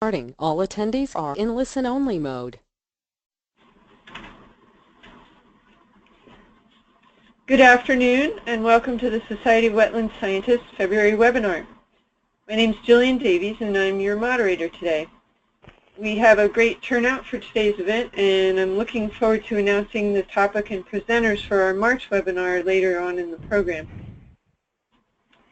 Starting. All attendees are in listen-only mode. Good afternoon and welcome to the Society of Wetland Scientists February webinar. My name is Jillian Davies and I'm your moderator today. We have a great turnout for today's event and I'm looking forward to announcing the topic and presenters for our March webinar later on in the program.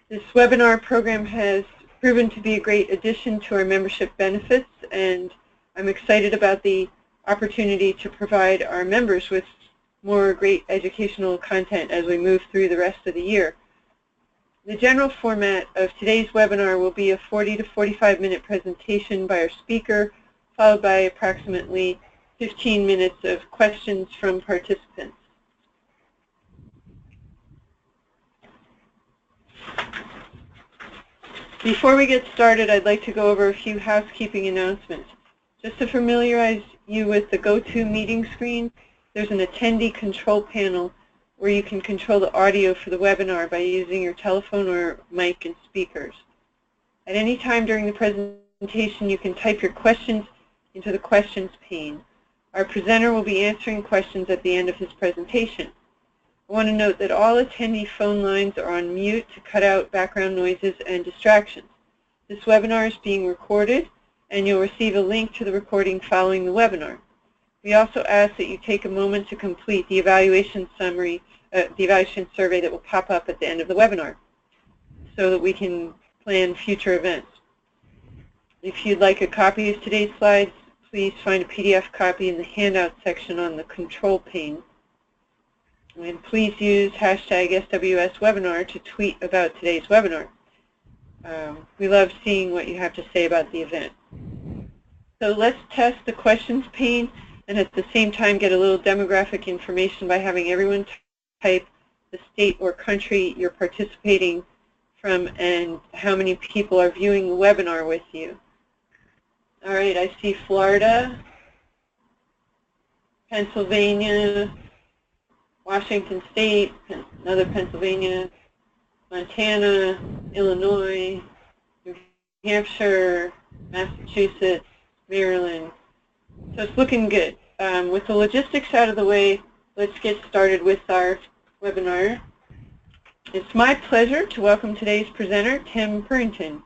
This webinar program has proven to be a great addition to our membership benefits, and I'm excited about the opportunity to provide our members with more great educational content as we move through the rest of the year. The general format of today's webinar will be a 40 to 45 minute presentation by our speaker, followed by approximately 15 minutes of questions from participants. Before we get started, I'd like to go over a few housekeeping announcements. Just to familiarize you with the GoToMeeting screen, there's an attendee control panel where you can control the audio for the webinar by using your telephone or mic and speakers. At any time during the presentation, you can type your questions into the questions pane. Our presenter will be answering questions at the end of his presentation. I want to note that all attendee phone lines are on mute to cut out background noises and distractions. This webinar is being recorded, and you'll receive a link to the recording following the webinar. We also ask that you take a moment to complete the evaluation survey that will pop up at the end of the webinar so that we can plan future events. If you'd like a copy of today's slides, please find a PDF copy in the handout section on the control pane. And please use hashtag SWSwebinar to tweet about today's webinar. We love seeing what you have to say about the event. So let's test the questions pane and at the same time get a little demographic information by having everyone type the state or country you're participating from and how many people are viewing the webinar with you. All right, I see Florida, Pennsylvania, Washington State, another Pennsylvania, Montana, Illinois, New Hampshire, Massachusetts, Maryland. So it's looking good. With the logistics out of the way, let's get started with our webinar. It's my pleasure to welcome today's presenter, Tim Purrington.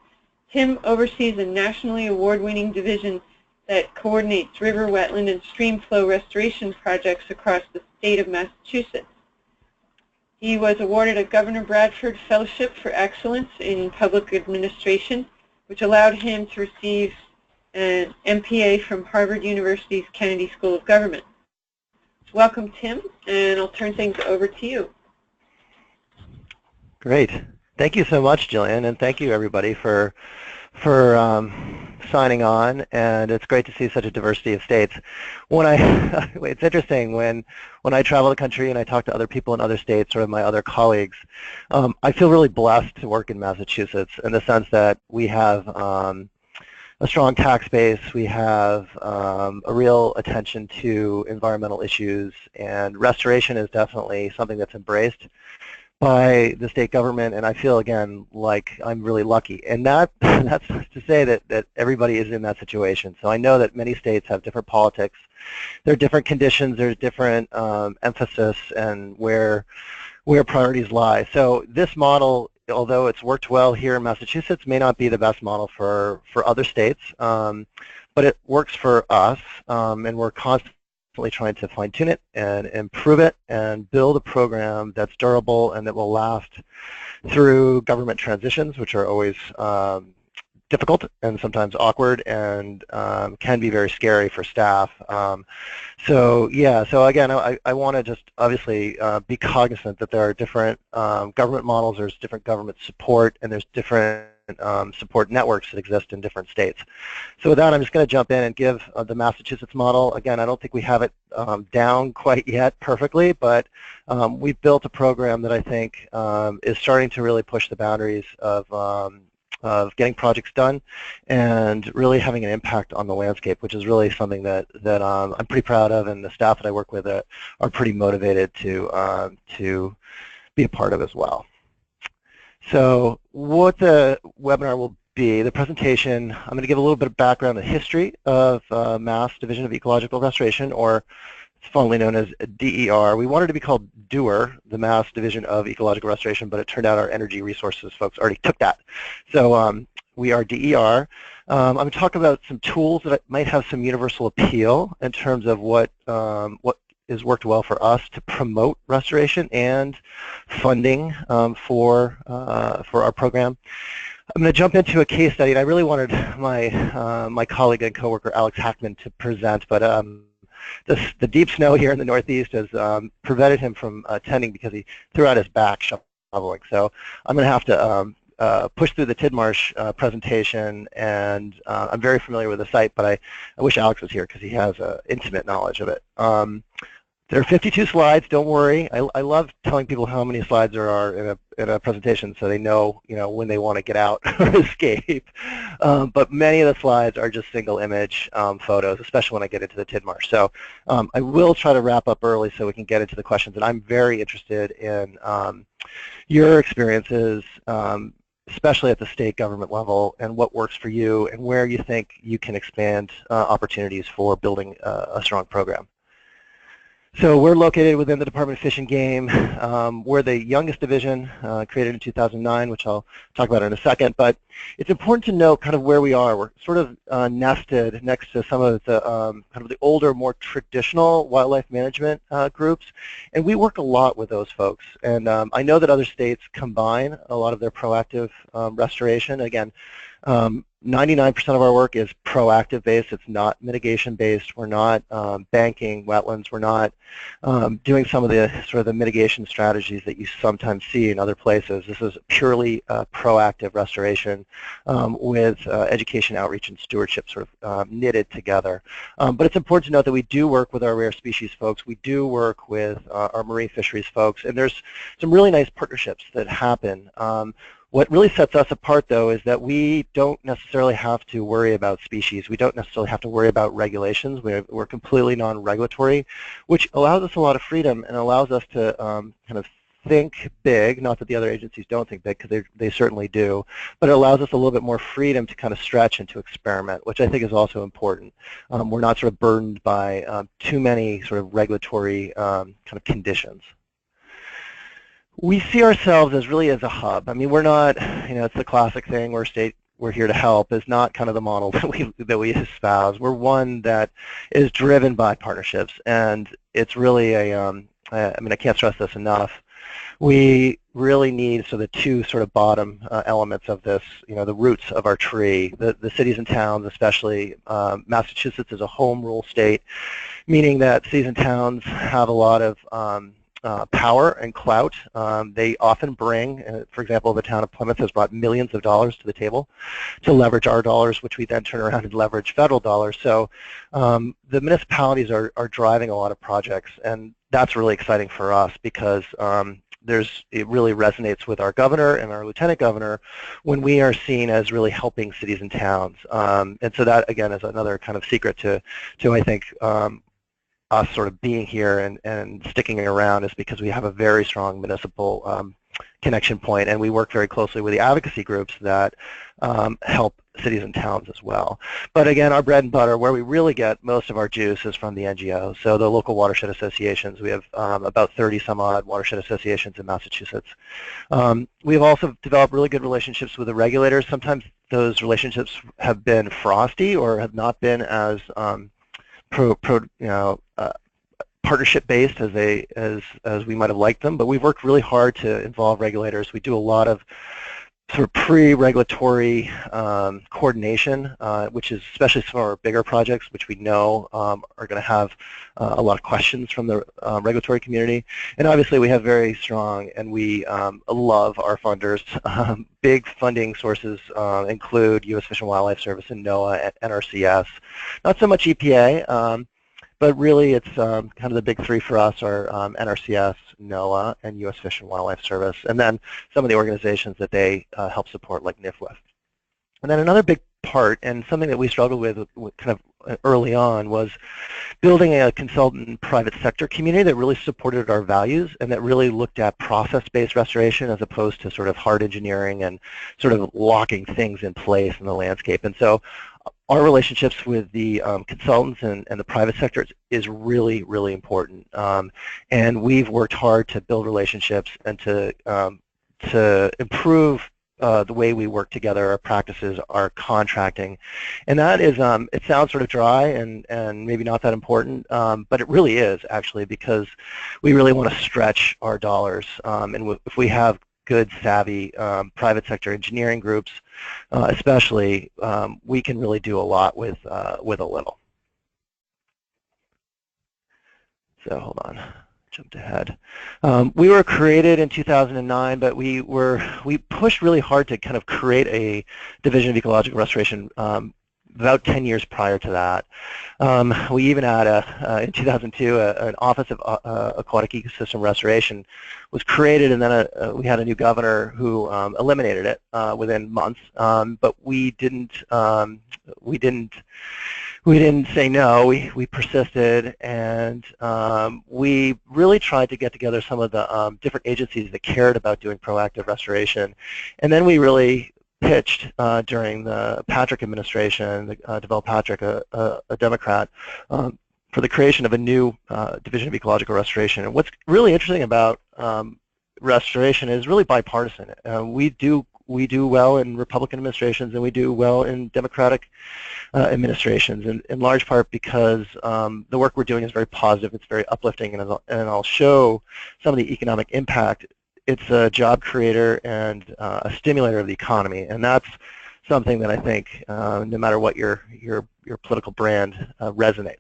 Tim oversees a nationally award-winning division that coordinates river, wetland, and stream flow restoration projects across the state of Massachusetts. He was awarded a Governor Bradford Fellowship for Excellence in Public Administration, which allowed him to receive an MPA from Harvard University's Kennedy School of Government. Welcome, Tim, and I'll turn things over to you. Great. Thank you so much, Jillian, and thank you, everybody, for signing on, and it's great to see such a diversity of states. It's interesting when I travel the country and I talk to other people in other states or my other colleagues, I feel really blessed to work in Massachusetts in the sense that we have a strong tax base, we have a real attention to environmental issues, and restoration is definitely something that's embraced by the state government, and I feel, again, like I'm really lucky. And that's to say that everybody is in that situation. So I know that many states have different politics. There are different conditions, there's different emphasis, and where priorities lie. So this model, although it's worked well here in Massachusetts, may not be the best model for other states, but it works for us, and we're constantly trying to fine-tune it and improve it and build a program that's durable and that will last through government transitions, which are always difficult and sometimes awkward and can be very scary for staff. So again, I want to just obviously be cognizant that there are different government models, there's different government support, and there's different support networks that exist in different states. So with that, I'm just going to jump in and give the Massachusetts model. Again, I don't think we have it down quite yet perfectly, but we've built a program that I think is starting to really push the boundaries of getting projects done and really having an impact on the landscape, which is really something that I'm pretty proud of, and the staff that I work with are pretty motivated to be a part of as well. So what the webinar will be the presentation. I'm going to give a little bit of background and history of Mass Division of Ecological Restoration, or it's fondly known as DER. We wanted to be called DOER, the Mass Division of Ecological Restoration, but it turned out our energy resources folks already took that. So we are DER. I'm going to talk about some tools that might have some universal appeal in terms of what has worked well for us to promote restoration and funding for our program. I'm going to jump into a case study, and I really wanted my colleague and coworker Alex Hackman to present, but the deep snow here in the Northeast has prevented him from attending because he threw out his back shoveling. So I'm going to have to push through the Tidmarsh presentation, and I'm very familiar with the site, but I wish Alex was here because he has intimate knowledge of it. There are 52 slides. Don't worry. I love telling people how many slides there are in a presentation, so they know when they want to get out or escape. But many of the slides are just single image photos, especially when I get into the Tidmarsh. So I will try to wrap up early so we can get into the questions. And I'm very interested in your experiences, especially at the state government level, and what works for you and where you think you can expand opportunities for building a strong program. So we're located within the Department of Fish and Game. We're the youngest division, created in 2009, which I'll talk about in a second. But it's important to know kind of where we are. We're sort of nested next to some of the kind of the older, more traditional wildlife management groups, and we work a lot with those folks. And I know that other states combine a lot of their proactive restoration. Again, 99% of our work is proactive based. It's not mitigation based. We're not banking wetlands. We're not doing some of the sort of the mitigation strategies that you sometimes see in other places. This is purely proactive restoration with education, outreach, and stewardship sort of knitted together. But it's important to note that we do work with our rare species folks. We do work with our marine fisheries folks, and there's some really nice partnerships that happen. What really sets us apart, though, is that we don't necessarily have to worry about species. We don't necessarily have to worry about regulations. We're completely non-regulatory, which allows us a lot of freedom and allows us to kind of think big. Not that the other agencies don't think big, because they certainly do, but it allows us a little bit more freedom to kind of stretch and to experiment, which I think is also important. We're not sort of burdened by too many sort of regulatory kind of conditions. We see ourselves as really as a hub. I mean, we're not, it's the classic thing, we're here to help, is not kind of the model that we espouse. We're one that is driven by partnerships, and it's really I mean, I can't stress this enough. We really need the two sort of bottom elements of this, the roots of our tree. The cities and towns, especially Massachusetts is a home rule state, meaning that cities and towns have a lot of power and clout. They often bring, for example, the town of Plymouth has brought millions of dollars to the table to leverage our dollars, which we then turn around and leverage federal dollars. So the municipalities are driving a lot of projects, and that's really exciting for us because it really resonates with our governor and our lieutenant governor when we are seen as really helping cities and towns. And so that, again, is another kind of secret to I think, us sort of being here and sticking around, is because we have a very strong municipal connection point, and we work very closely with the advocacy groups that help cities and towns as well. But again, our bread and butter, where we really get most of our juice, is from the NGOs. So the local watershed associations. We have about 30 some odd watershed associations in Massachusetts. We've also developed really good relationships with the regulators. Sometimes those relationships have been frosty or have not been as partnership-based as we might have liked them, but we've worked really hard to involve regulators. We do a lot of sort of pre-regulatory coordination, which is especially some of our bigger projects, which we know are going to have a lot of questions from the regulatory community. And obviously we have very strong, and we love our funders. Big funding sources include U.S. Fish and Wildlife Service and NOAA and NRCS. Not so much EPA, but really it's kind of the big three for us are NRCS, NOAA, and U.S. Fish and Wildlife Service, and then some of the organizations that they help support, like NIFWF. And then another big part, and something that we struggled with kind of early on, was building a consultant private sector community that really supported our values and that really looked at process-based restoration as opposed to sort of hard engineering and sort of locking things in place in the landscape. And so our relationships with the consultants and the private sector is really, really important. And we've worked hard to build relationships and to improve the way we work together, our practices, our contracting. And that is, it sounds sort of dry and maybe not that important, but it really is actually, because we really want to stretch our dollars. And if we have good, savvy private sector engineering groups, especially, we can really do a lot with a little. So hold on, jumped ahead. We were created in 2009, but we pushed really hard to kind of create a division of ecological restoration about 10 years prior to that. We even had, in 2002, an Office of Aquatic Ecosystem Restoration was created, and then we had a new governor who eliminated it within months. But we didn't say no. We persisted, and we really tried to get together some of the different agencies that cared about doing proactive restoration, and then we really pitched during the Patrick administration, Deval Patrick, a Democrat, for the creation of a new division of ecological restoration. And what's really interesting about restoration is really bipartisan. We do well in Republican administrations, and we do well in Democratic administrations, and in large part because the work we're doing is very positive, it's very uplifting, and I'll show some of the economic impact. It's a job creator and a stimulator of the economy, and that's something that I think, no matter what your political brand, resonates.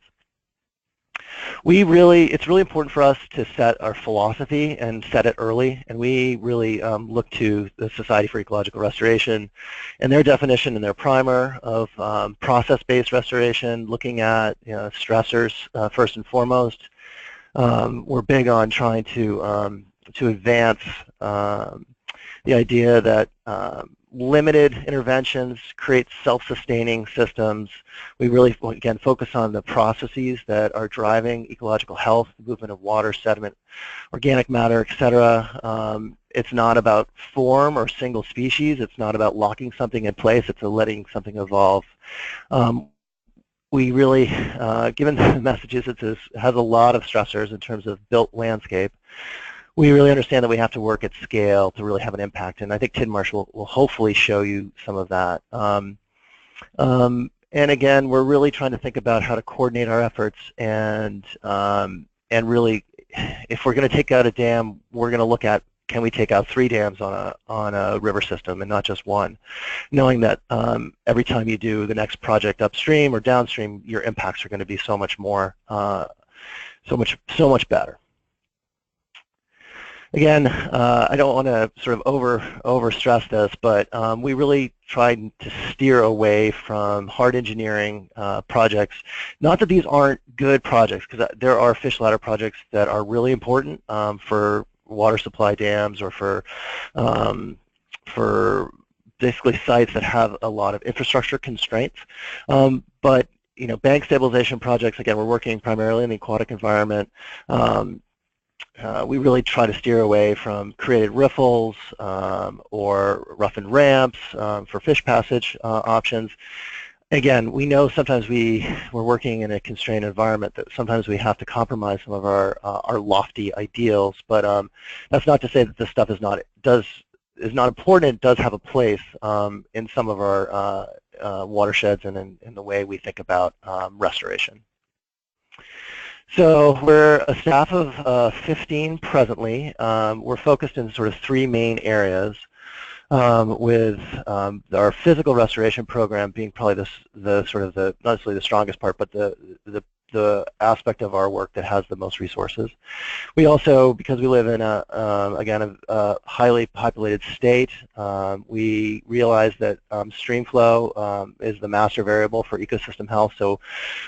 It's really important for us to set our philosophy and set it early, and we really look to the Society for Ecological Restoration and their definition in their primer of process-based restoration, looking at stressors first and foremost. We're big on trying to advance the idea that limited interventions create self-sustaining systems. We really, again, focus on the processes that are driving ecological health, the movement of water, sediment, organic matter, etc. It's not about form or single species. It's not about locking something in place. It's letting something evolve. We really, given Massachusetts has a lot of stressors in terms of built landscape, we really understand that we have to work at scale to really have an impact, and I think Tidmarsh will hopefully show you some of that. And again, we're really trying to think about how to coordinate our efforts, and really, if we're going to take out a dam, we're going to look at, can we take out 3 dams on a river system and not just one, knowing that every time you do the next project upstream or downstream, your impacts are going to be so much more, so much better. Again, I don't want to sort of over-stress this, but we really tried to steer away from hard engineering projects. Not that these aren't good projects, because there are fish ladder projects that are really important for water supply dams or for basically sites that have a lot of infrastructure constraints. But bank stabilization projects, again, we're working primarily in the aquatic environment. We really try to steer away from created riffles or roughened ramps for fish passage options. Again, we know sometimes we're working in a constrained environment, that sometimes we have to compromise some of our lofty ideals, but that's not to say that this stuff is not important. It does have a place in some of our watersheds and in the way we think about restoration. So we're a staff of 15 presently. We're focused in sort of 3 main areas, with our physical restoration program being probably the sort of not necessarily the strongest part, but the aspect of our work that has the most resources. We also, because we live in again a highly populated state, we realize that stream flow is the master variable for ecosystem health. So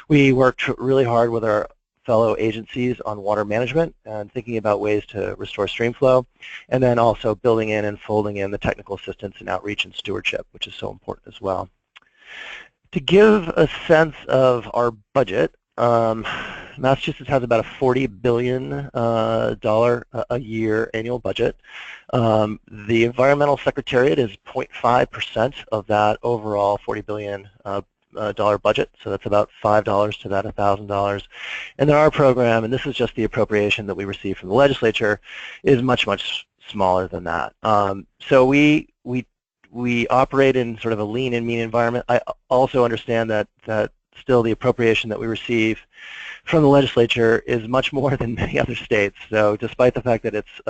we worked really hard with our fellow agencies on water management and thinking about ways to restore stream flow, and then also building in and folding in the technical assistance and outreach and stewardship, which is so important as well. To give a sense of our budget, Massachusetts has about a $40 billion a year annual budget. The Environmental Secretariat is 0.5% of that overall $40 billion dollar budget, so that's about $5 to that $1,000. And then our program, and this is just the appropriation that we receive from the legislature, is much, much smaller than that. So we operate in sort of a lean and mean environment. I also understand that still the appropriation that we receive from the legislature is much more than many other states. So despite the fact that it's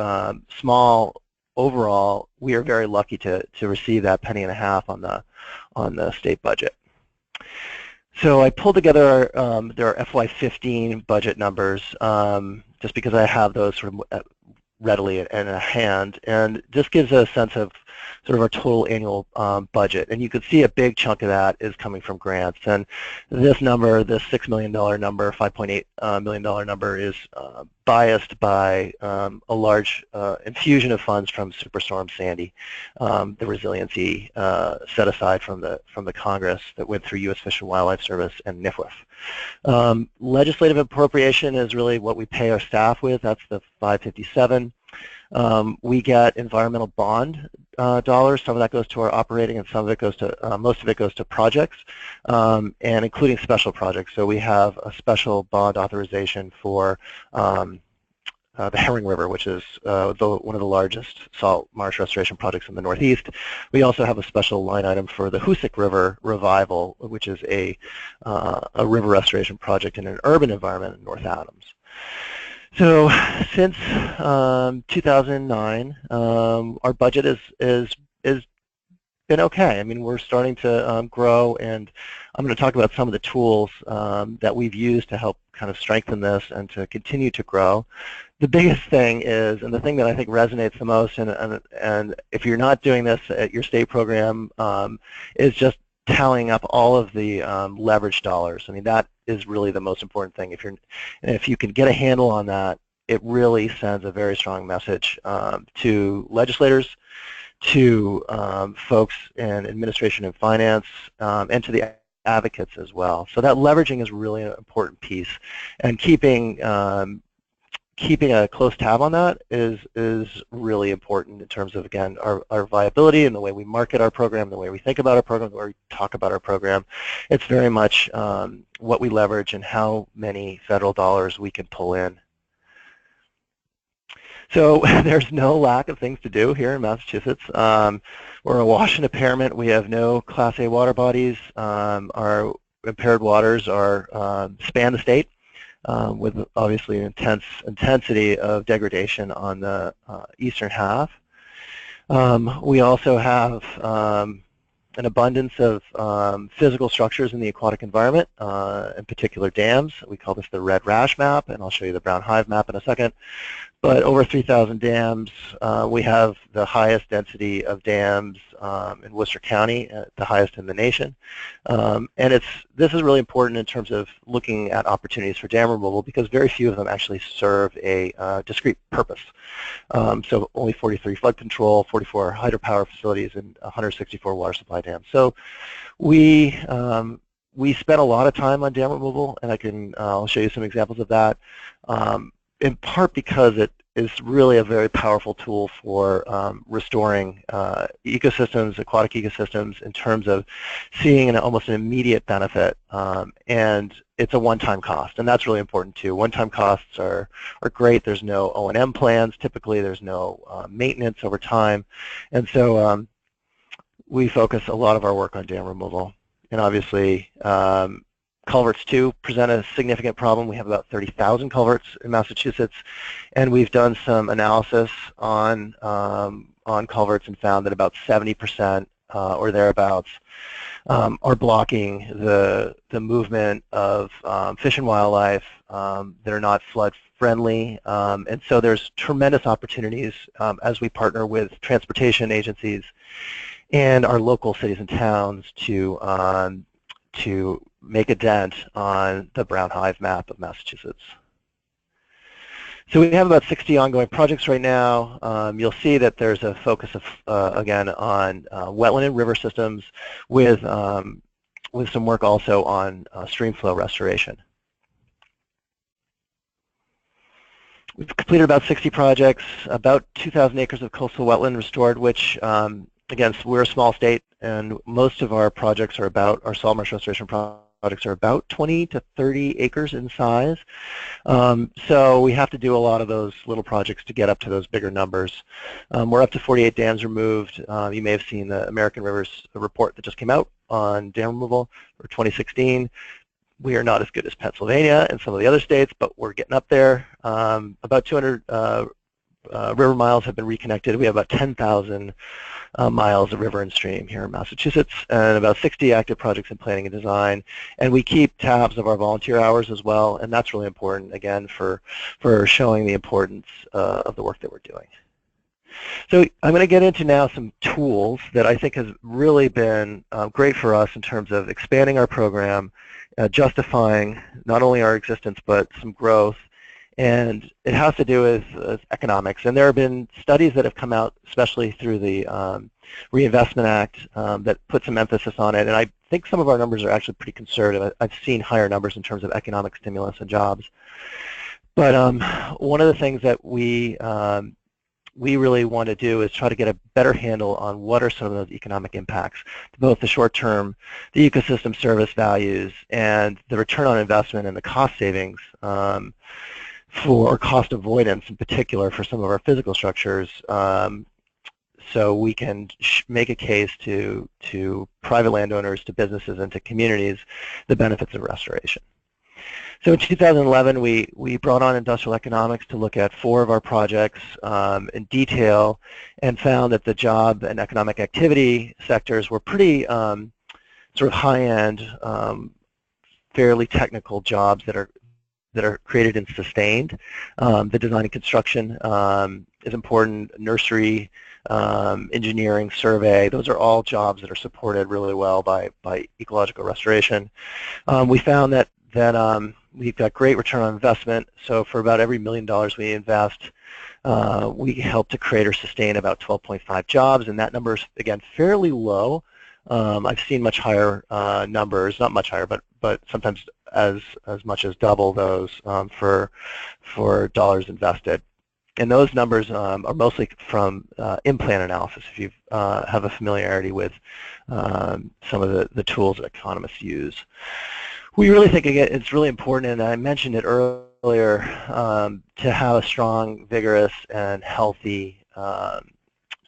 small overall, we are very lucky to receive that penny and a half on the state budget. So I pulled together their FY15 budget numbers just because I have those sort of readily in a hand, and this gives a sense of sort of our total annual budget. And you can see a big chunk of that is coming from grants. And this number, this $6 million number, $5.8 million number, is biased by a large infusion of funds from Superstorm Sandy, the resiliency set aside from the Congress that went through U.S. Fish and Wildlife Service and NIFWF. Legislative appropriation is really what we pay our staff with. That's the 557. We get environmental bond dollars. Some of that goes to our operating, and some of it goes to, most of it goes to projects, and including special projects. So we have a special bond authorization for the Herring River, which is one of the largest salt marsh restoration projects in the Northeast. We also have a special line item for the Hoosick River revival, which is a river restoration project in an urban environment in North Adams. So since 2009, our budget is been okay. I mean, we're starting to grow, and I'm going to talk about some of the tools that we've used to help kind of strengthen this and to continue to grow. The biggest thing is, and the thing that I think resonates the most, and if you're not doing this at your state program, is just tallying up all of the leverage dollars. I mean, that is really the most important thing. If you can get a handle on that, it really sends a very strong message to legislators, to folks in administration and finance, and to the advocates as well. So that leveraging is really an important piece, and keeping a close tab on that is really important in terms of, again, our viability and the way we market our program, the way we think about our program, the way we talk about our program. It's very much what we leverage and how many federal dollars we can pull in. So there's no lack of things to do here in Massachusetts. We're awash in impairment. We have no Class A water bodies. Our impaired waters span the state, with obviously an intensity of degradation on the eastern half. We also have an abundance of physical structures in the aquatic environment, in particular dams. We call this the red rash map, and I'll show you the brown hive map in a second. But over 3,000 dams. We have the highest density of dams in Worcester County, the highest in the nation. And this is really important in terms of looking at opportunities for dam removal, because very few of them actually serve a discrete purpose. So only 43 flood control, 44 hydropower facilities, and 164 water supply dams. So we spent a lot of time on dam removal, and I'll show you some examples of that. In part because it is really a very powerful tool for restoring ecosystems, aquatic ecosystems, in terms of seeing almost an immediate benefit, and it's a one-time cost, and that's really important too. One-time costs are great. There's no O&M plans. Typically, there's no maintenance over time, and so we focus a lot of our work on dam removal. And obviously, culverts too present a significant problem. We have about 30,000 culverts in Massachusetts, and we've done some analysis on culverts and found that about 70% or thereabouts are blocking the movement of fish and wildlife that are not flood friendly, and so there's tremendous opportunities as we partner with transportation agencies and our local cities and towns to make a dent on the brown hive map of Massachusetts. So we have about 60 ongoing projects right now. You'll see that there's a focus of, again, on wetland and river systems with with some work also on stream flow restoration. We've completed about 60 projects, about 2,000 acres of coastal wetland restored, which, again, we're a small state, and most of our projects are about, our salt marsh restoration projects are about 20 to 30 acres in size. So we have to do a lot of those little projects to get up to those bigger numbers. We're up to 48 dams removed. You may have seen the American Rivers report that just came out on dam removal for 2016. We are not as good as Pennsylvania and some of the other states, but we're getting up there. About 200 river miles have been reconnected. We have about 10,000 miles of river and stream here in Massachusetts, and about 60 active projects in planning and design. And we keep tabs of our volunteer hours as well, and that's really important, again, for showing the importance of the work that we're doing. So I'm going to get into now some tools that I think has really been great for us in terms of expanding our program, justifying not only our existence but some growth, and it has to do with economics. And there have been studies that have come out, especially through the Reinvestment Act, that put some emphasis on it, and I think some of our numbers are actually pretty conservative. I've seen higher numbers in terms of economic stimulus and jobs. But one of the things that we really want to do is try to get a better handle on what are some of those economic impacts, both the short-term, the ecosystem service values, and the return on investment and the cost savings for cost avoidance in particular for some of our physical structures, so we can make a case to private landowners, to businesses, and to communities the benefits of restoration. So in 2011, we brought on industrial economics to look at 4 of our projects in detail, and found that the job and economic activity sectors were pretty sort of high-end, fairly technical jobs that are created and sustained. The design and construction is important, nursery, engineering, survey. Those are all jobs that are supported really well by ecological restoration. We found that we've got great return on investment. So for about every $1 million we invest, we help to create or sustain about 12.5 jobs, and that number is, again, fairly low. I've seen much higher numbers, not much higher, but sometimes as much as double those for dollars invested. And those numbers are mostly from in-plan analysis, if you have a familiarity with some of the tools that economists use. We really think, again, it's really important, and I mentioned it earlier, to have a strong, vigorous, and healthy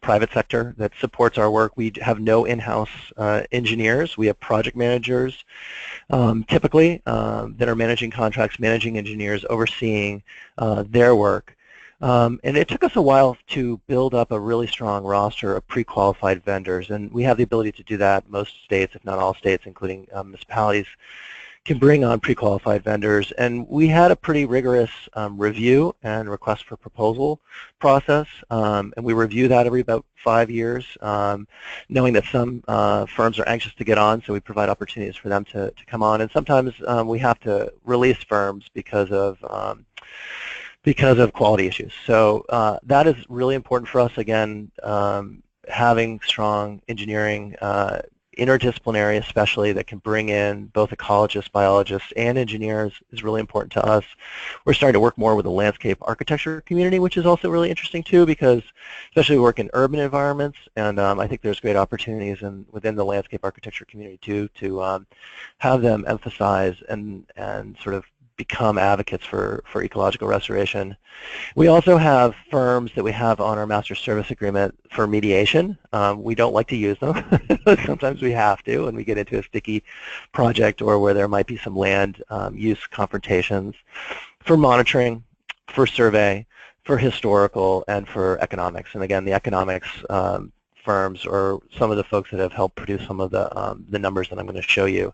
private sector that supports our work. We have no in-house engineers. We have project managers, typically, that are managing contracts, managing engineers, overseeing their work. And it took us a while to build up a really strong roster of pre-qualified vendors, and we have the ability to do that. Most states, if not all states, including municipalities, can bring on pre-qualified vendors, and we had a pretty rigorous review and request for proposal process, and we review that every about 5 years, knowing that some firms are anxious to get on, so we provide opportunities for them to come on, and sometimes we have to release firms because of quality issues. So that is really important for us. Again, having strong engineering, interdisciplinary especially, that can bring in both ecologists, biologists, and engineers is really important to us. We're starting to work more with the landscape architecture community, which is also really interesting too, because especially we work in urban environments, and I think there's great opportunities within the landscape architecture community too to have them emphasize and sort of become advocates for ecological restoration. We also have firms that we have on our master service agreement for mediation. We don't like to use them. Sometimes we have to, and we get into a sticky project or where there might be some land use confrontations, for monitoring, for survey, for historical, and for economics. And again, the economics firms are some of the folks that have helped produce some of the numbers that I'm going to show you.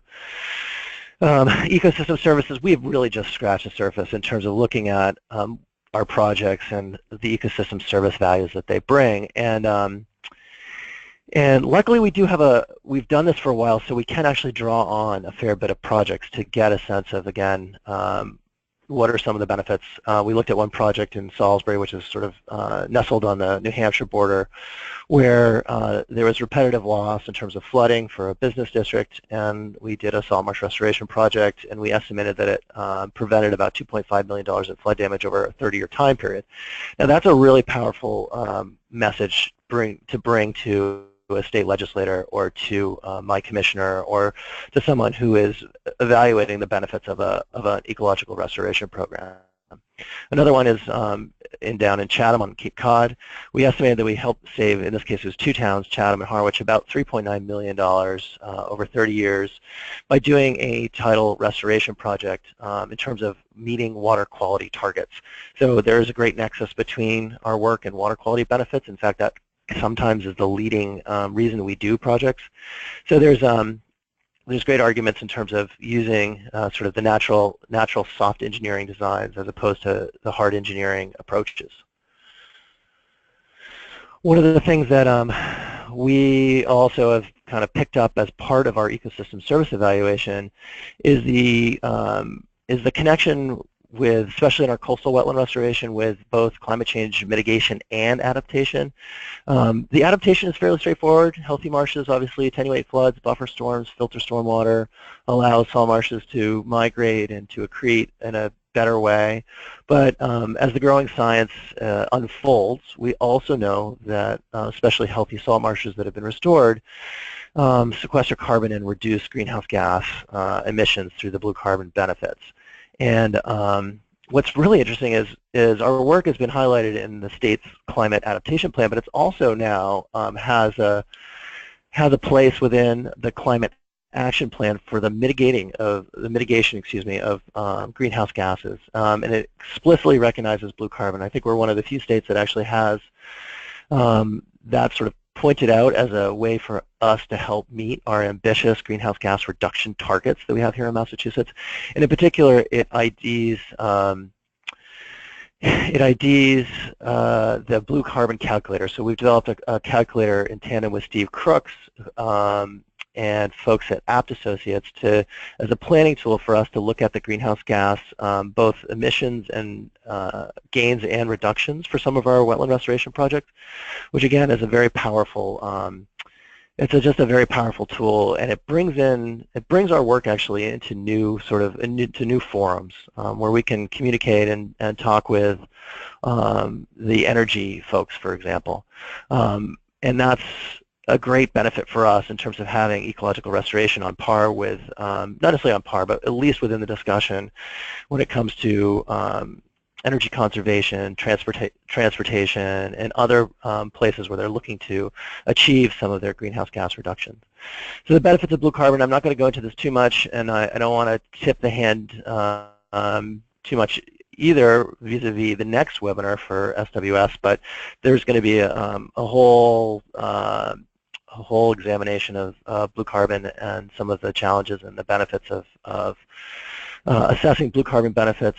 Ecosystem services, we have really just scratched the surface in terms of looking at our projects and the ecosystem service values that they bring. And luckily we've done this for a while, so we can actually draw on a fair bit of projects to get a sense of, again, what are some of the benefits? We looked at one project in Salisbury, which is sort of nestled on the New Hampshire border, where there was repetitive loss in terms of flooding for a business district, and we did a salt marsh restoration project, and we estimated that it prevented about $2.5 million in flood damage over a 30-year time period. Now that's a really powerful message to bring to a state legislator or to my commissioner or to someone who is evaluating the benefits of an ecological restoration program. Another one is down in Chatham on Cape Cod. We estimated that we helped save, in this case it was 2 towns, Chatham and Harwich, about $3.9 million over 30 years by doing a tidal restoration project in terms of meeting water quality targets. So there's a great nexus between our work and water quality benefits. In fact, that sometimes is the leading reason we do projects. So there's great arguments in terms of using sort of the natural soft engineering designs as opposed to the hard engineering approaches. One of the things that we also have kind of picked up as part of our ecosystem service evaluation is the connection with, especially in our coastal wetland restoration, with both climate change mitigation and adaptation. The adaptation is fairly straightforward. Healthy marshes obviously attenuate floods, buffer storms, filter stormwater, allow salt marshes to migrate and to accrete in a better way. But as the growing science unfolds, we also know that especially healthy salt marshes that have been restored sequester carbon and reduce greenhouse gas emissions through the blue carbon benefits. And what's really interesting is our work has been highlighted in the state's climate adaptation plan, but it's also now has a place within the climate action plan for the mitigation of greenhouse gases, and it explicitly recognizes blue carbon. I think we're one of the few states that actually has that sort of pointed out as a way for us to help meet our ambitious greenhouse gas reduction targets that we have here in Massachusetts. And in particular, it IDs the blue carbon calculator. So we've developed a calculator in tandem with Steve Crooks and folks at Apt Associates as a planning tool for us to look at the greenhouse gas, both emissions and gains and reductions for some of our wetland restoration projects, which again is a very powerful, just a very powerful tool, and it brings our work actually into new forums where we can communicate and talk with the energy folks, for example, and that's a great benefit for us in terms of having ecological restoration on par with, not necessarily on par, but at least within the discussion when it comes to energy conservation, transportation, and other places where they're looking to achieve some of their greenhouse gas reductions. So the benefits of blue carbon, I'm not going to go into this too much, and I don't want to tip the hand too much either vis-a-vis the next webinar for SWS, but there's going to be a whole examination of blue carbon and some of the challenges and the benefits of assessing blue carbon benefits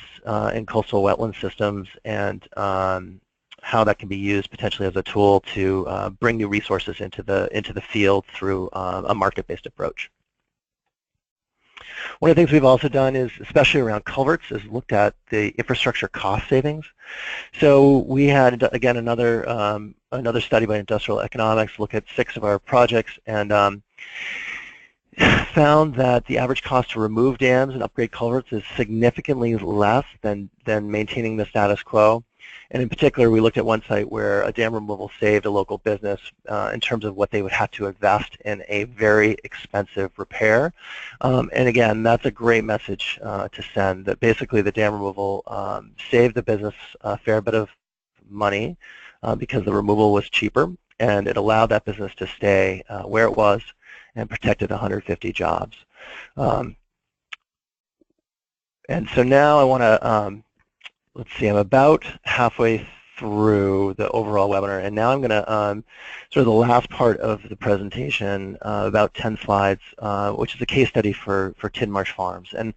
in coastal wetland systems, and how that can be used potentially as a tool to bring new resources into the field through a market-based approach. One of the things we've also done is, especially around culverts, is looked at the infrastructure cost savings. So we had, again, another study by Industrial Economics look at 6 of our projects, and found that the average cost to remove dams and upgrade culverts is significantly less than maintaining the status quo. And in particular, we looked at one site where a dam removal saved a local business in terms of what they would have to invest in a very expensive repair. And again, that's a great message to send, that basically the dam removal saved the business a fair bit of money because the removal was cheaper, and it allowed that business to stay where it was and protected 150 jobs. And so now I want to, let's see, I'm about halfway through the overall webinar, and now I'm going to, sort of the last part of the presentation, about 10 slides, which is a case study for Tidmarsh Farms. And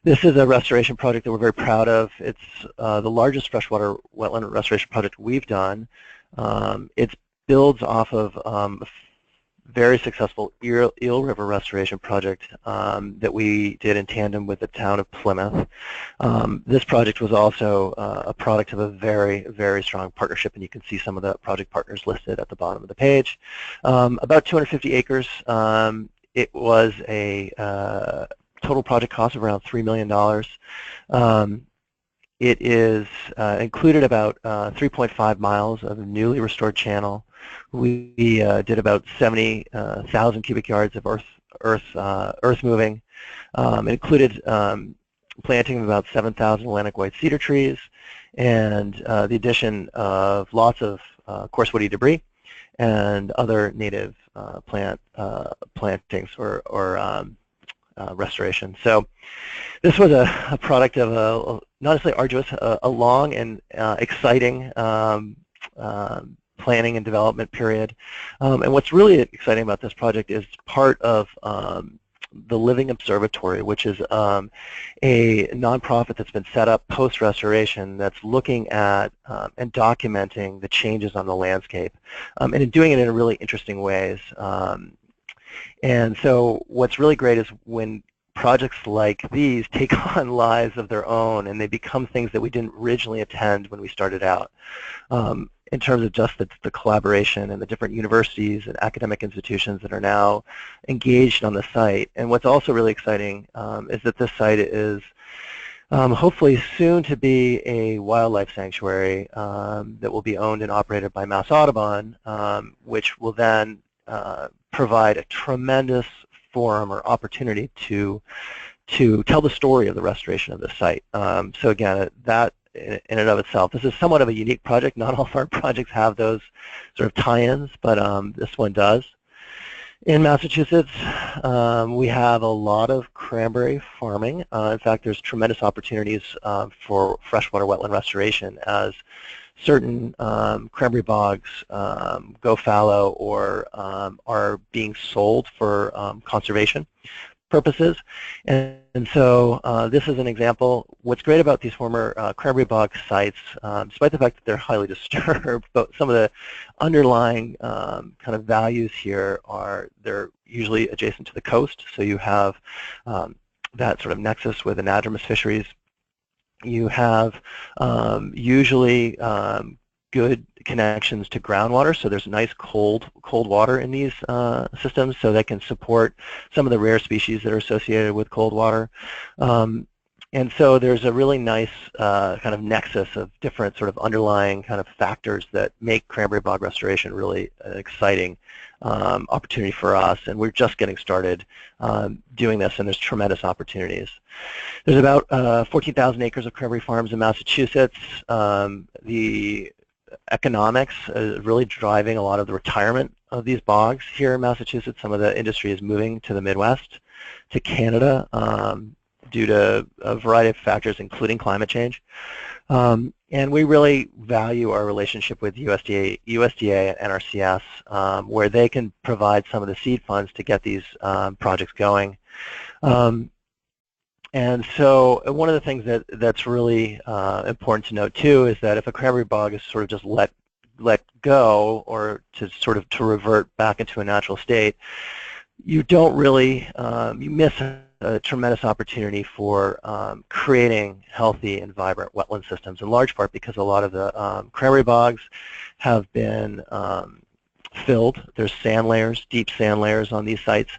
this is a restoration project that we're very proud of. It's the largest freshwater wetland restoration project we've done. It builds off of very successful Eel River restoration project that we did in tandem with the town of Plymouth. This project was also a product of a very, very strong partnership, and you can see some of the project partners listed at the bottom of the page. About 250 acres. It was a total project cost of around $3 million. It is included about 3.5 miles of newly restored channel. We did about 70,000 cubic yards of earth moving. It included planting of about 7,000 Atlantic white cedar trees and the addition of lots of coarse woody debris and other native plantings or restoration. So this was a product of a not necessarily arduous, a long and exciting planning and development period. And what's really exciting about this project is part of the Living Observatory, which is a nonprofit that's been set up post-restoration that's looking at and documenting the changes on the landscape, and in doing it in really interesting ways. And so what's really great is when projects like these take on lives of their own and they become things that we didn't originally intend when we started out. In terms of just the collaboration and the different universities and academic institutions that are now engaged on the site. And what's also really exciting is that this site is hopefully soon to be a wildlife sanctuary that will be owned and operated by Mass Audubon, which will then provide a tremendous forum or opportunity to tell the story of the restoration of the site. So again, that in and of itself, this is somewhat of a unique project. Not all of our projects have those sort of tie-ins, but this one does. In Massachusetts, we have a lot of cranberry farming. In fact, there's tremendous opportunities for freshwater wetland restoration as certain cranberry bogs go fallow or are being sold for conservation purposes. And so this is an example. What's great about these former cranberry bog sites, despite the fact that they're highly disturbed, but some of the underlying kind of values here are they're usually adjacent to the coast, so you have that sort of nexus with anadromous fisheries. You have usually good connections to groundwater, so there's nice cold water in these systems, so that can support some of the rare species that are associated with cold water. And so there's a really nice kind of nexus of different sort of underlying kind of factors that make cranberry bog restoration really an exciting opportunity for us, and we're just getting started doing this, and there's tremendous opportunities. There's about 14,000 acres of cranberry farms in Massachusetts. The economics is really driving a lot of the retirement of these bogs here in Massachusetts. Some of the industry is moving to the Midwest, to Canada, due to a variety of factors, including climate change. And we really value our relationship with USDA and NRCS, where they can provide some of the seed funds to get these projects going. And so one of the things that's really important to note too is that if a cranberry bog is sort of just let go, or to sort of revert back into a natural state, you don't really, you miss a tremendous opportunity for creating healthy and vibrant wetland systems, in large part because a lot of the cranberry bogs have been filled. There's sand layers, deep sand layers on these sites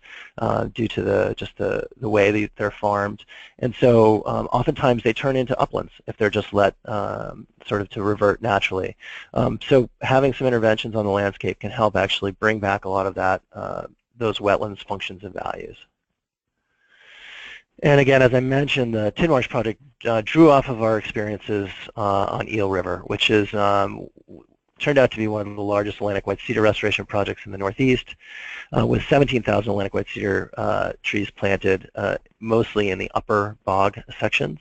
due to the way they're farmed. And so oftentimes they turn into uplands if they're just let sort of to revert naturally. So having some interventions on the landscape can help actually bring back a lot of that, those wetlands functions and values. And again, as I mentioned, the Tidmarsh project drew off of our experiences on Eel River, which is turned out to be one of the largest Atlantic white cedar restoration projects in the Northeast, with 17,000 Atlantic white cedar trees planted, mostly in the upper bog sections.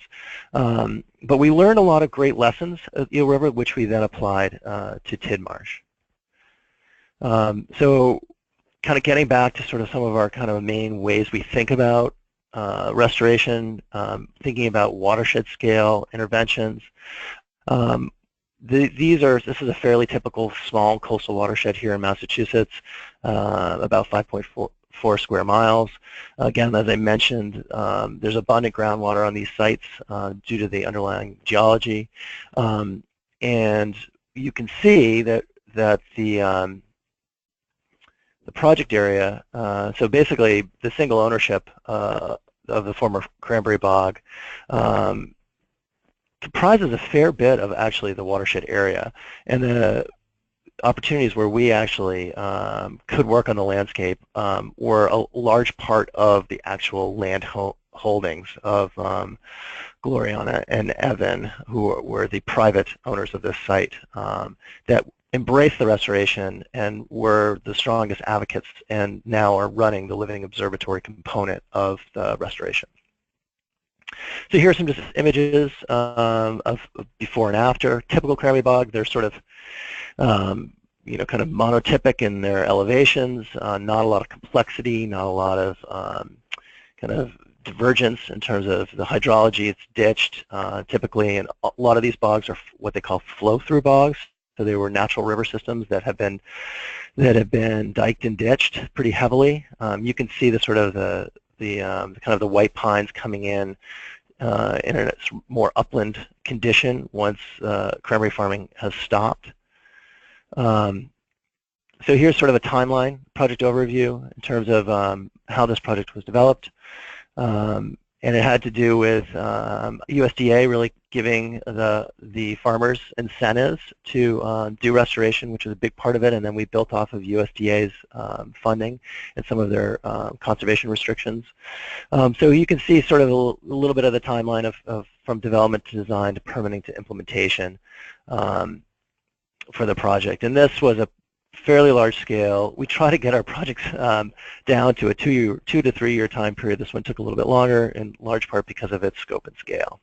But we learned a lot of great lessons at Eel River, which we then applied to Tidmarsh. So kind of getting back to sort of some of our kind of main ways we think about restoration, thinking about watershed scale interventions. this is a fairly typical small coastal watershed here in Massachusetts, about 5.4 square miles. Again, as I mentioned, there's abundant groundwater on these sites due to the underlying geology, and you can see that the project area, so basically the single ownership of the former Cranberry Bog, comprises a fair bit of actually the watershed area, and the opportunities where we actually could work on the landscape were a large part of the actual land holdings of Gloriana and Evan, who were the private owners of this site, that embraced the restoration and were the strongest advocates and now are running the living observatory component of the restoration. So here are some just images of before and after. Typical Cranberry Bog, they're sort of kind of monotypic in their elevations, not a lot of complexity, not a lot of kind of divergence in terms of the hydrology. It's ditched typically, and a lot of these bogs are what they call flow-through bogs. So they were natural river systems that have been diked and ditched pretty heavily. You can see the sort of the kind of the white pines coming in a more upland condition once cranberry farming has stopped. So here's sort of a timeline, project overview in terms of how this project was developed. And it had to do with USDA really giving the farmers incentives to do restoration, which was a big part of it, and then we built off of USDA's funding and some of their conservation restrictions. So you can see sort of a little bit of the timeline of from development to design to permitting to implementation for the project. And this was a fairly large scale. We try to get our projects down to a 2 to 3 year time period. This one took a little bit longer, in large part because of its scope and scale.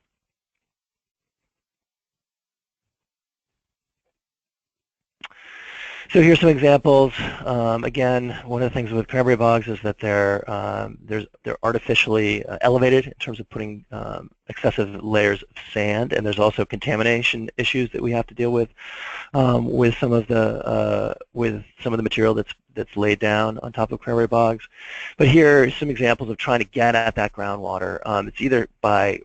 So here's some examples. Again, one of the things with cranberry bogs is that they're artificially elevated in terms of putting excessive layers of sand, and there's also contamination issues that we have to deal with some of the material that's laid down on top of cranberry bogs. But here are some examples of trying to get at that groundwater. It's either by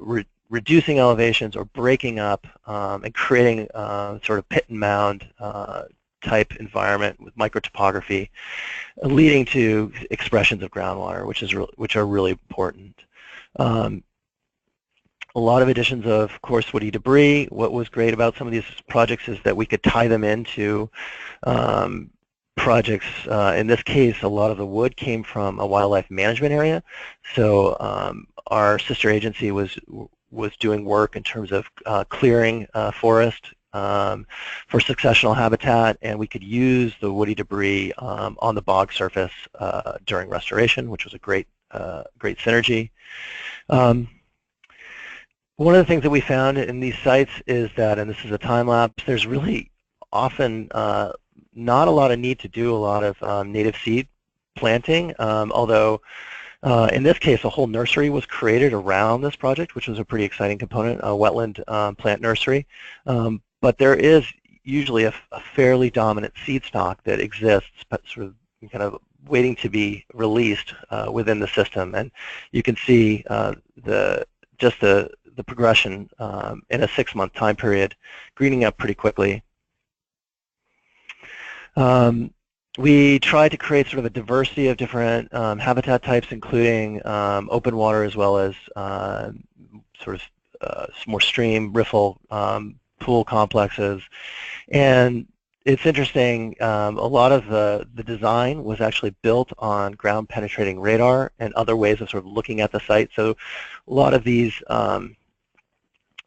reducing elevations or breaking up and creating sort of pit and mound type environment with microtopography, leading to expressions of groundwater, which are really important. A lot of additions of coarse woody debris. What was great about some of these projects is that we could tie them into projects. In this case, a lot of the wood came from a wildlife management area, so our sister agency was doing work in terms of clearing forest for successional habitat, and we could use the woody debris on the bog surface during restoration, which was a great synergy. One of the things that we found in these sites is that, and this is a time lapse, there's really often not a lot of need to do a lot of native seed planting, although in this case a whole nursery was created around this project, which was a pretty exciting component, a wetland plant nursery. But there is usually a fairly dominant seed stock that exists, but sort of kind of waiting to be released within the system, and you can see the progression in a 6-month time period, greening up pretty quickly. We tried to create sort of a diversity of different habitat types, including open water as well as sort of more stream, riffle, pool complexes. And it's interesting, a lot of the design was actually built on ground penetrating radar and other ways of sort of looking at the site. So a lot of these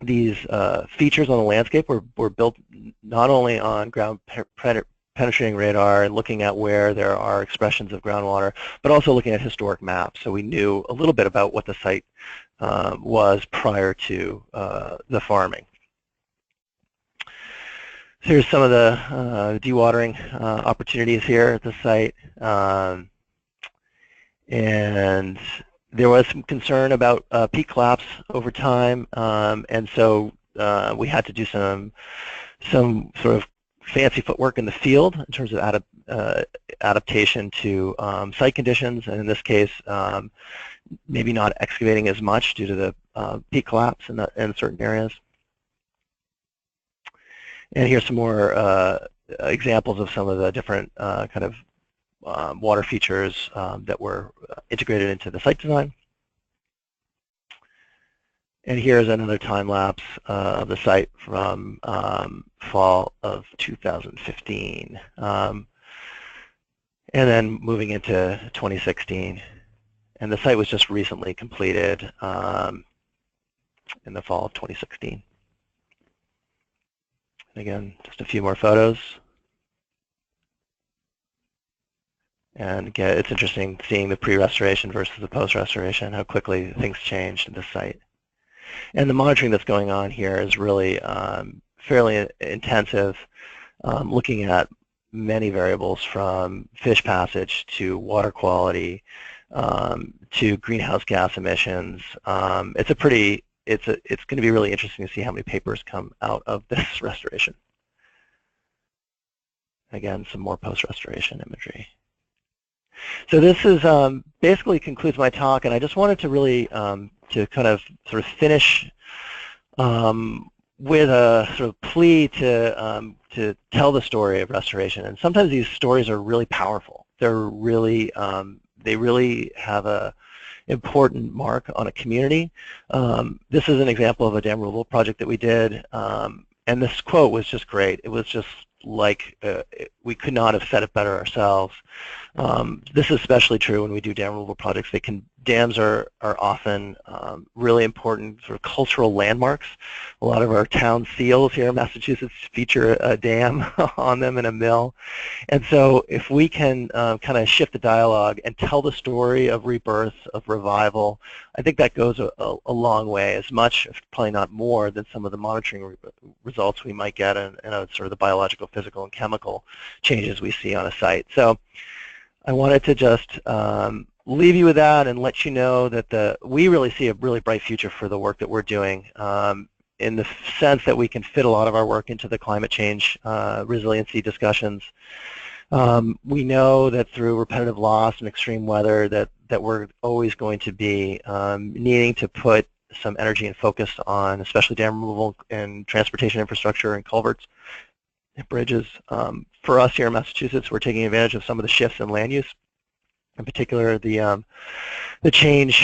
features on the landscape were built not only on ground penetrating radar and looking at where there are expressions of groundwater, but also looking at historic maps. So we knew a little bit about what the site was prior to the farming. So here's some of the dewatering opportunities here at the site. And there was some concern about peak collapse over time, and so we had to do some some sort of fancy footwork in the field in terms of adaptation to site conditions, and in this case, maybe not excavating as much due to the peak collapse in certain areas. And here's some more examples of some of the different kind of water features that were integrated into the site design. And here's another time lapse of the site from fall of 2015. And then moving into 2016. And the site was just recently completed in the fall of 2016. And again, just a few more photos. And again, it's interesting seeing the pre-restoration versus the post-restoration, how quickly things changed in this site. And the monitoring that's going on here is really fairly intensive, looking at many variables from fish passage to water quality to greenhouse gas emissions. It's going to be really interesting to see how many papers come out of this restoration. Again, some more post-restoration imagery. So this is basically concludes my talk, and I just wanted to really to kind of sort of finish with a sort of plea to tell the story of restoration. And sometimes these stories are really powerful. They're really they really have a important mark on a community. This is an example of a dam removal project that we did, and this quote was just great. It was just like we could not have said it better ourselves. This is especially true when we do dam removal projects. Dams are often really important sort of cultural landmarks. A lot of our town seals here in Massachusetts feature a dam on them and a mill. And so if we can kind of shift the dialogue and tell the story of rebirth, of revival, I think that goes a long way, as much, if probably not more, than some of the monitoring results we might get in sort of the biological, physical, and chemical changes we see on a site. So I wanted to just leave you with that and let you know that we really see a really bright future for the work that we're doing, in the sense that we can fit a lot of our work into the climate change resiliency discussions. We know that through repetitive loss and extreme weather that we're always going to be needing to put some energy and focus on, especially dam removal and transportation infrastructure and culverts and bridges. For us here in Massachusetts, we're taking advantage of some of the shifts in land use, in particular the change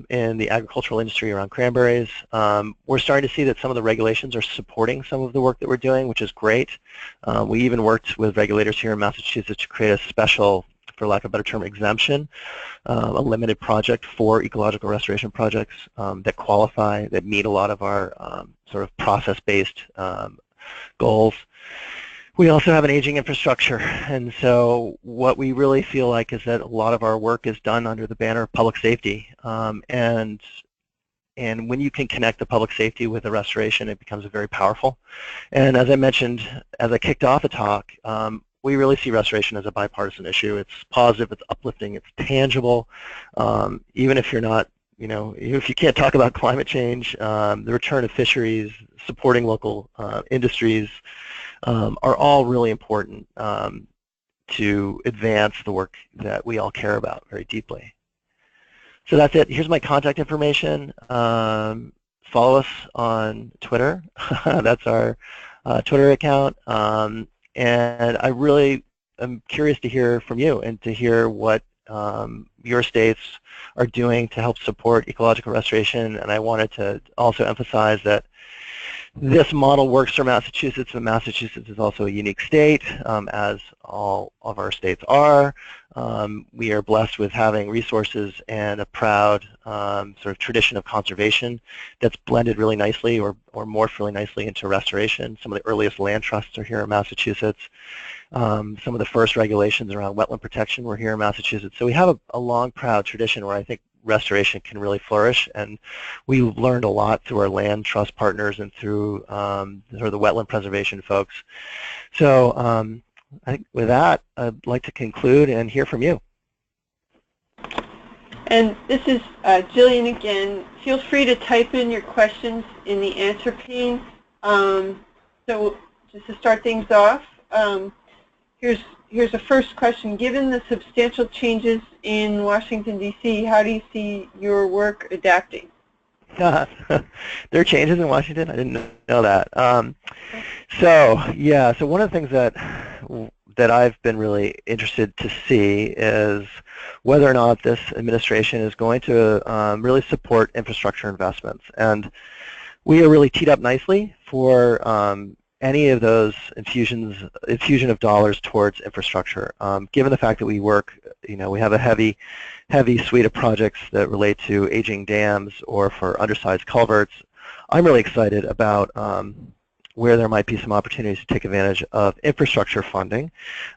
in the agricultural industry around cranberries. We're starting to see that some of the regulations are supporting some of the work that we're doing, which is great. We even worked with regulators here in Massachusetts to create a special, for lack of a better term, exemption, a limited project for ecological restoration projects that qualify, that meet a lot of our sort of process-based goals. We also have an aging infrastructure, and so what we really feel like is that a lot of our work is done under the banner of public safety, and when you can connect the public safety with the restoration, it becomes very powerful. And as I mentioned, as I kicked off the talk, we really see restoration as a bipartisan issue. It's positive, it's uplifting, it's tangible. Even if you're not, even if you can't talk about climate change, the return of fisheries, supporting local industries, are all really important to advance the work that we all care about very deeply. So that's it. Here's my contact information. Follow us on Twitter. That's our Twitter account. And I really am curious to hear from you and to hear what your states are doing to help support ecological restoration. And I wanted to also emphasize that this model works for Massachusetts, but Massachusetts is also a unique state, as all of our states are. We are blessed with having resources and a proud sort of tradition of conservation that's blended really nicely or morphed really nicely into restoration. Some of the earliest land trusts are here in Massachusetts. Some of the first regulations around wetland protection were here in Massachusetts. So we have a long, proud tradition where I think restoration can really flourish, and we learned a lot through our land trust partners and through sort of the wetland preservation folks. So I think with that, I'd like to conclude and hear from you. And this is Jillian again. Feel free to type in your questions in the answer pane. So just to start things off, here's a first question. Given the substantial changes in Washington, D.C., how do you see your work adapting? There are changes in Washington? I didn't know that. So one of the things that I've been really interested to see is whether or not this administration is going to really support infrastructure investments. And we are really teed up nicely for any of those infusion of dollars towards infrastructure. Given the fact that we work, we have a heavy suite of projects that relate to aging dams or for undersized culverts. I'm really excited about where there might be some opportunities to take advantage of infrastructure funding.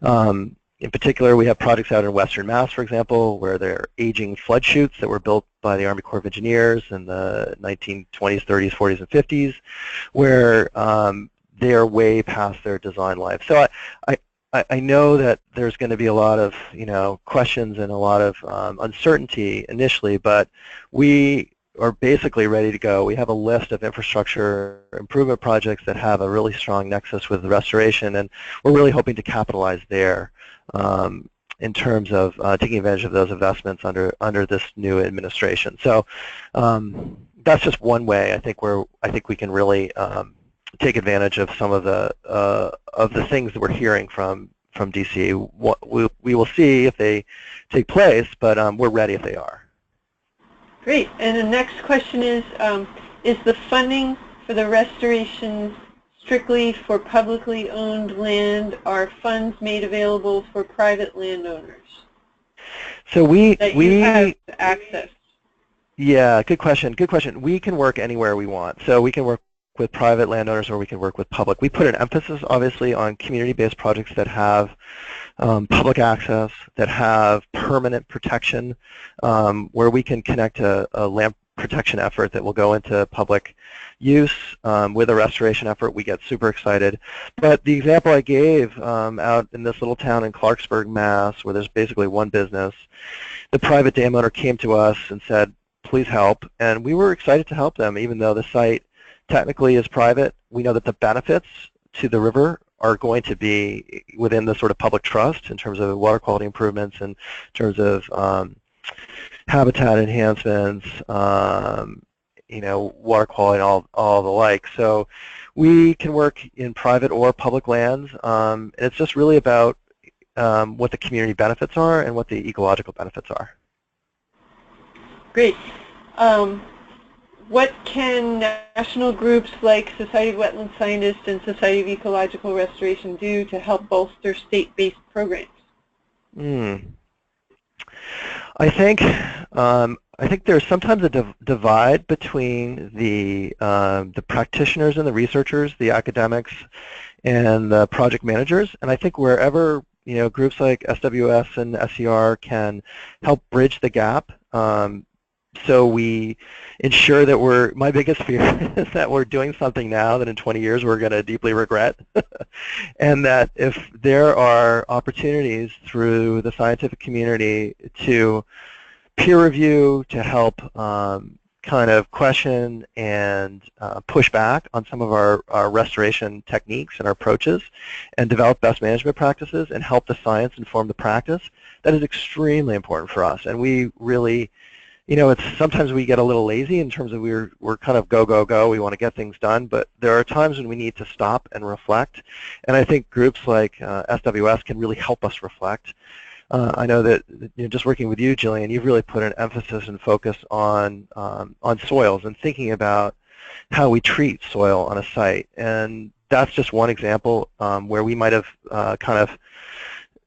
In particular, we have projects out in Western Mass, for example, where there are aging flood chutes that were built by the Army Corps of Engineers in the 1920s, 30s, 40s, and 50s, where they are way past their design life. So I know that there's going to be a lot of questions and a lot of uncertainty initially, but we are basically ready to go. We have a list of infrastructure improvement projects that have a really strong nexus with the restoration, and we're really hoping to capitalize there in terms of taking advantage of those investments under this new administration. So that's just one way I think we can really take advantage of some of the things that we're hearing from DC. We will see if they take place, but we're ready if they are. Great. And the next question is the funding for the restoration strictly for publicly owned land? Are funds made available for private landowners? So we have access. Yeah, good question. Good question. We can work anywhere we want. So we can work with private landowners or we can work with public. We put an emphasis, obviously, on community-based projects that have public access, that have permanent protection, where we can connect a land protection effort that will go into public use with a restoration effort. We get super excited. But the example I gave out in this little town in Clarksburg, Mass., where there's basically one business, the private dam owner came to us and said, please help. And we were excited to help them, even though the site technically is private. We know that the benefits to the river are going to be within the sort of public trust in terms of water quality improvements, in terms of habitat enhancements, water quality, and all the like. So we can work in private or public lands. It's just really about what the community benefits are and what the ecological benefits are. Great. What can national groups like Society of Wetland Scientists and Society of Ecological Restoration do to help bolster state-based programs? I think there's sometimes a divide between the practitioners and the researchers, the academics, and the project managers. And I think wherever groups like SWS and SER can help bridge the gap, so we ensure that my biggest fear is that we're doing something now that in 20 years we're going to deeply regret, and that if there are opportunities through the scientific community to peer review, to help kind of question and push back on some of our restoration techniques and our approaches and develop best management practices and help the science inform the practice, that is extremely important for us. And we really, sometimes we get a little lazy in terms of we're kind of go, we want to get things done, but there are times when we need to stop and reflect, and I think groups like SWS can really help us reflect. I know that just working with you, Jillian, you've really put an emphasis and focus on soils and thinking about how we treat soil on a site, and that's just one example where we might have kind of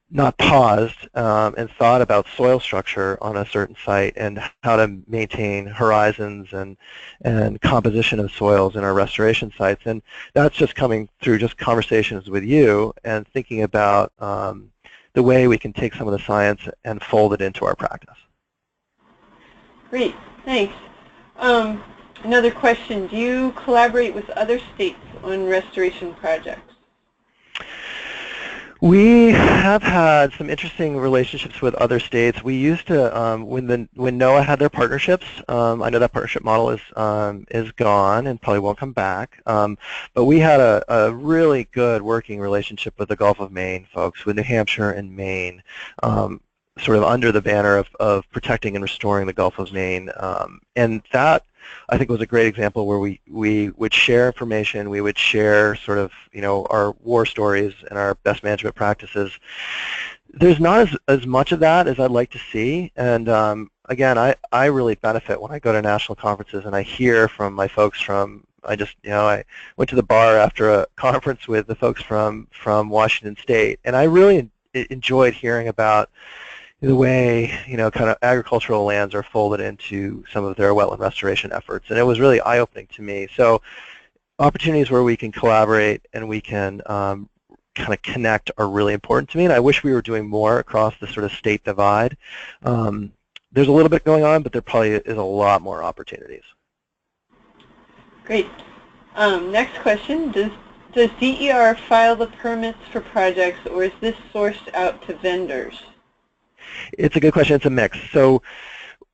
not paused and thought about soil structure on a certain site and how to maintain horizons and composition of soils in our restoration sites. And that's just coming through just conversations with you and thinking about the way we can take some of the science and fold it into our practice. Great, thanks. Another question, do you collaborate with other states on restoration projects? We have had some interesting relationships with other states. We used to, when NOAA had their partnerships, I know that partnership model is gone and probably won't come back, but we had a really good working relationship with the Gulf of Maine folks, with New Hampshire and Maine, sort of under the banner of protecting and restoring the Gulf of Maine, and that I think was a great example where we would share information, we would share sort of, our war stories and our best management practices. There's not as much of that as I'd like to see, and again, I really benefit when I go to national conferences and I hear from my folks from, I went to the bar after a conference with the folks from Washington State, and I really enjoyed hearing about the way, kind of agricultural lands are folded into some of their wetland restoration efforts. And it was really eye-opening to me. So opportunities where we can collaborate and we can kind of connect are really important to me. And I wish we were doing more across the sort of state divide. There's a little bit going on, but there probably is a lot more opportunities. Great. Next question. Does DER file the permits for projects, or is this sourced out to vendors? It's a good question. It's a mix. So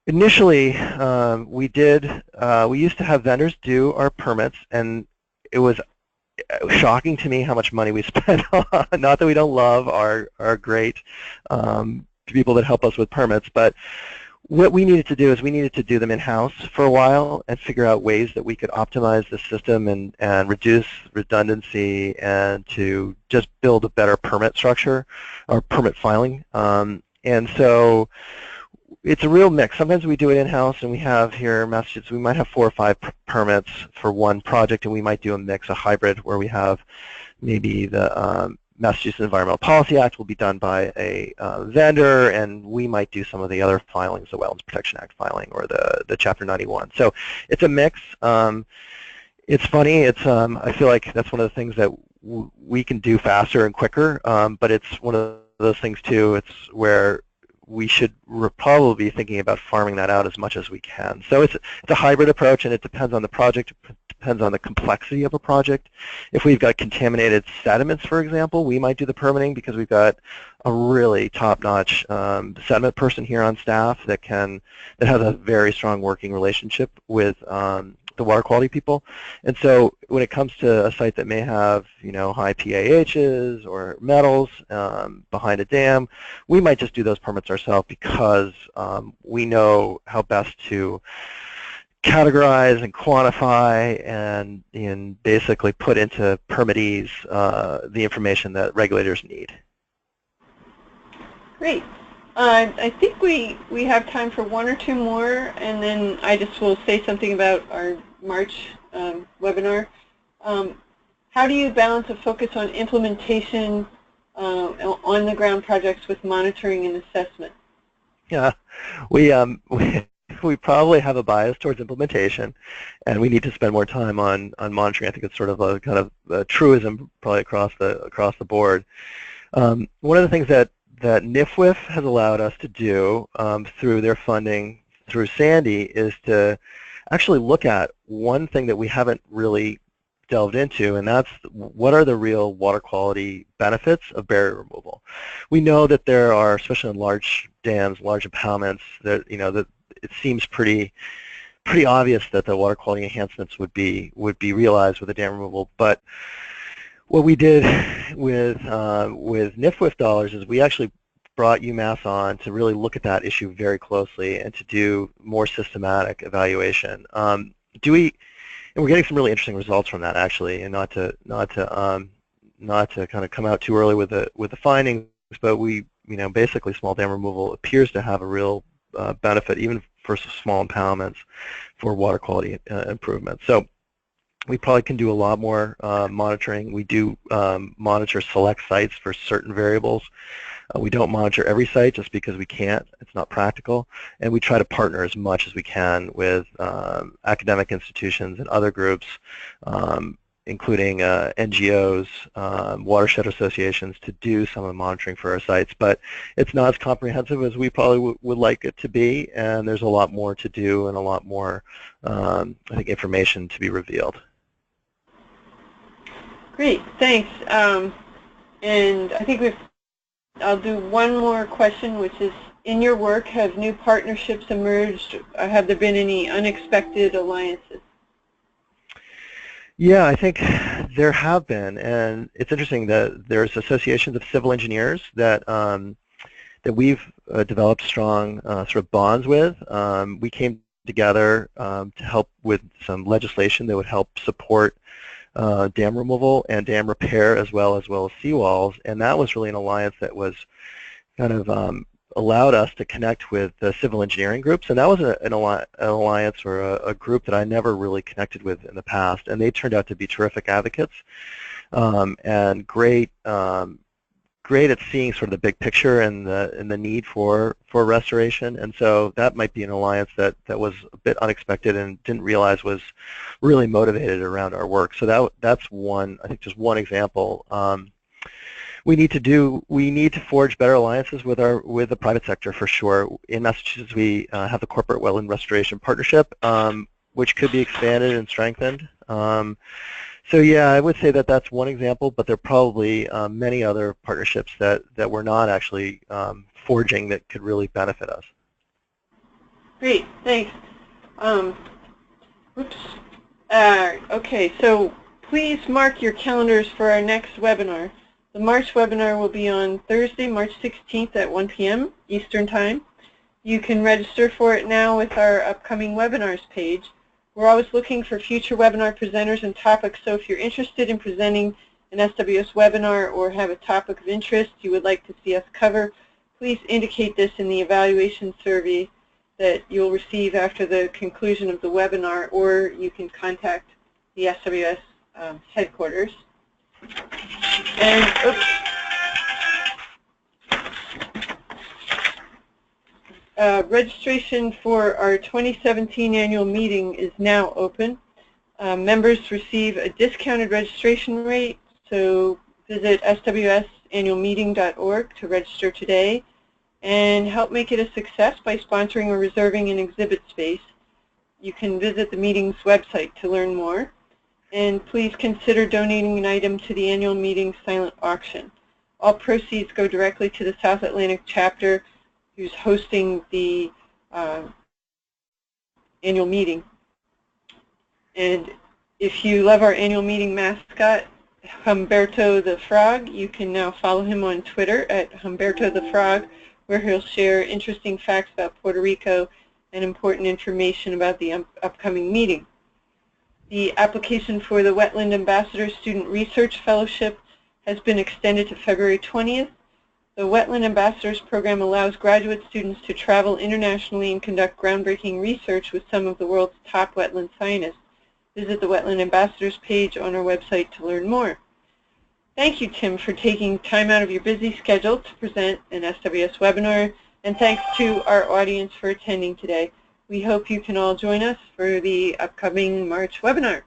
initially, we used to have vendors do our permits, and it was shocking to me how much money we spent on, not that we don't love our great people that help us with permits, but what we needed to do is we needed to do them in-house for a while and figure out ways that we could optimize the system and reduce redundancy and to just build a better permit structure or permit filing. And so it's a real mix. Sometimes we do it in-house, and we have here in Massachusetts, we might have 4 or 5 permits for one project, and we might do a mix, a hybrid, where we have maybe the Massachusetts Environmental Policy Act will be done by a vendor, and we might do some of the other filings, the Wetlands Protection Act filing or the Chapter 91. So it's a mix. It's funny. I feel like that's one of the things that we can do faster and quicker, but it's one of those things too. It's where we should probably be thinking about farming that out as much as we can. So it's a hybrid approach, and it depends on the project. It depends on the complexity of a project. If we've got contaminated sediments, for example, we might do the permitting because we've got a really top-notch sediment person here on staff that has a very strong working relationship with the water quality people. And so when it comes to a site that may have, high PAHs or metals behind a dam, we might just do those permits ourselves because we know how best to categorize and quantify and basically put into permittees the information that regulators need. Great. I think we have time for 1 or 2 more, and then I just will say something about our March webinar. How do you balance a focus on implementation on-the-ground projects with monitoring and assessment? Yeah, we probably have a bias towards implementation, and we need to spend more time on monitoring. I think it's sort of a kind of a truism probably across the board. One of the things that NIFWF has allowed us to do through their funding through Sandy is to actually look at one thing that we haven't really delved into, and that's what are the real water quality benefits of barrier removal. We know that there are, especially in large dams, large impoundments, that that it seems pretty obvious that the water quality enhancements would be realized with the dam removal. But what we did with NIFWF dollars is we actually brought UMass on to really look at that issue very closely and to do more systematic evaluation. And we're getting some really interesting results from that, actually, and not to kind of come out too early with the findings, but basically small dam removal appears to have a real benefit, even for small impoundments, for water quality improvement. So we probably can do a lot more monitoring. We do monitor select sites for certain variables. We don't monitor every site just because we can't. It's not practical. And we try to partner as much as we can with academic institutions and other groups, including NGOs, watershed associations, to do some of the monitoring for our sites. But it's not as comprehensive as we probably would like it to be, and there's a lot more to do and a lot more, I think, information to be revealed. Great, thanks. And I think I'll do one more question, which is, in your work, have new partnerships emerged? Or have there been any unexpected alliances? Yeah, I think there have been, and it's interesting that there's associations of civil engineers that that we've developed strong sort of bonds with. We came together to help with some legislation that would help support dam removal and dam repair as well as seawalls, and that was really an alliance that was kind of allowed us to connect with the civil engineering groups, and that was an alliance or a group that I never really connected with in the past, and they turned out to be terrific advocates and great at seeing sort of the big picture and the need for restoration, and so that might be an alliance that was a bit unexpected and didn't realize was really motivated around our work. So that's one, I think, just one example. We need to forge better alliances with the private sector for sure. In Massachusetts, we have the Corporate Wetland Restoration Partnership, which could be expanded and strengthened. So yeah, I would say that that's one example, but there are probably many other partnerships that we're not actually forging that could really benefit us. Great, thanks. Okay, so please mark your calendars for our next webinar. The March webinar will be on Thursday, March 16th at 1 p.m. Eastern Time. You can register for it now with our upcoming webinars page. We're always looking for future webinar presenters and topics, so if you're interested in presenting an SWS webinar or have a topic of interest you would like to see us cover, please indicate this in the evaluation survey that you'll receive after the conclusion of the webinar, or you can contact the SWS headquarters. And registration for our 2017 annual meeting is now open. Members receive a discounted registration rate, so visit swsannualmeeting.org to register today and help make it a success by sponsoring or reserving an exhibit space. You can visit the meeting's website to learn more. And please consider donating an item to the annual meeting silent auction. All proceeds go directly to the South Atlantic Chapter, who's hosting the annual meeting. And if you love our annual meeting mascot, Humberto the Frog, you can now follow him on Twitter at Humberto the Frog, where he'll share interesting facts about Puerto Rico and important information about the upcoming meeting. The application for the Wetland Ambassador Student Research Fellowship has been extended to February 20th. The Wetland Ambassadors Program allows graduate students to travel internationally and conduct groundbreaking research with some of the world's top wetland scientists. Visit the Wetland Ambassadors page on our website to learn more. Thank you, Tim, for taking time out of your busy schedule to present an SWS webinar, and thanks to our audience for attending today. We hope you can all join us for the upcoming March webinar.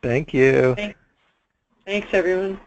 Thank you. Thanks everyone.